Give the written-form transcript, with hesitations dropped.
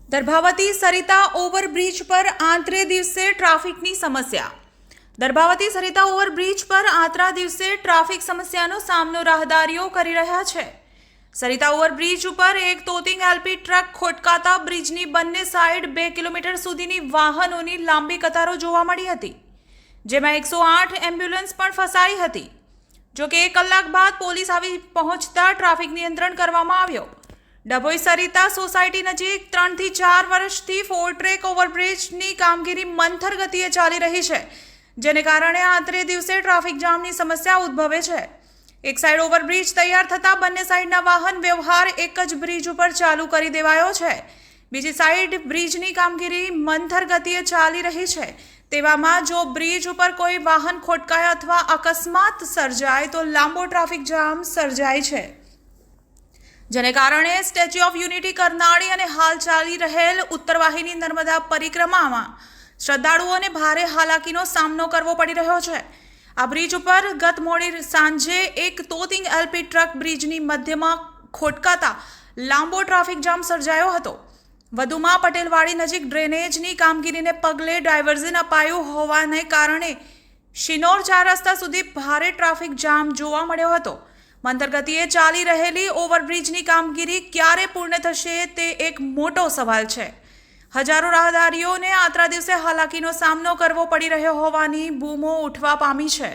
દર્ભાવતી Sarita overbridge પર આંતરે દિવસે ટ્રાફિકની સમસ્યા. દર્ભાવતી સરિતા ઓવરબ્રિજ પર આંતરા દિવસે ટ્રાફિક સમસ્યાનો સામનો રાહદારીઓ કરી રહ્યા છે. સરિતા ઓવરબ્રિજ ઉપર એક તોતિંગ એલપી ટ્રક ખોટકાતા બ્રિજની બંને સાઈડ 2 કિલોમીટર સુધીની વાહનોની લાંબી કતારો જોવા મળી હતી, જેમાં 108 એમ્બ્યુલન્સ પણ ફસાઈ હતી. જોકે 1 કલાક બાદ પોલીસ આવી પહોંચતા ટ્રાફિક નિયંત્રણ કરવામાં આવ્યો. ડભોઈ સરિતા સોસાયટી નજીક 3 થી 4 વર્ષથી 4 ટ્રેક ઓવરબ્રિજની કામગીરી મંથર ગતિએ ચાલી રહી છે, જેને કારણે આંતરે દિવસે ટ્રાફિક જામની સમસ્યા ઉદ્ભવે છે. એક સાઈડ ઓવરબ્રિજ તૈયાર થતાં બંને સાઈડના વાહન વ્યવહાર એક જ બ્રિજ ઉપર ચાલુ કરી દેવાયો છે. બીજી સાઈડ બ્રિજની કામગીરી મંથર ગતિએ ચાલી રહી છે. તેવામાં જો બ્રિજ ઉપર કોઈ વાહન ખોટકાય અથવા અકસ્માત સર્જાય તો લાંબો ટ્રાફિક જામ સર્જાય છે, જેને કારણે સ્ટેચ્યુ ઓફ યુનિટી, કરનાળી અને હાલ ચાલી રહેલ ઉત્તરવાહિની નર્મદા પરિક્રમામાં શ્રદ્ધાળુઓને ભારે હાલાકીનો સામનો કરવો પડી રહ્યો છે. આ બ્રિજ ઉપર ગત મોડી સાંજે એક તોતિંગ એલપી ટ્રક બ્રિજની મધ્યમાં ખોટકાતા લાંબો ટ્રાફિક જામ સર્જાયો હતો. વધુમાં પટેલવાડી નજીક ડ્રેનેજની કામગીરીને પગલે ડાયવર્ઝન અપાયું હોવાને કારણે શિનોર 4 રસ્તા સુધી ભારે ટ્રાફિક જામ જોવા મળ્યો હતો. મંથર ગતિએ ચાલી રહેલી ઓવરબ્રિજની કામગીરી ક્યારે પૂર્ણ થશે તે એક મોટો સવાલ છે. હજારો રાહદારીઓને આંતરા દિવસે હાલાકીનો સામનો કરવો પડી રહ્યો હોવાની બૂમો ઉઠવા પામી છે.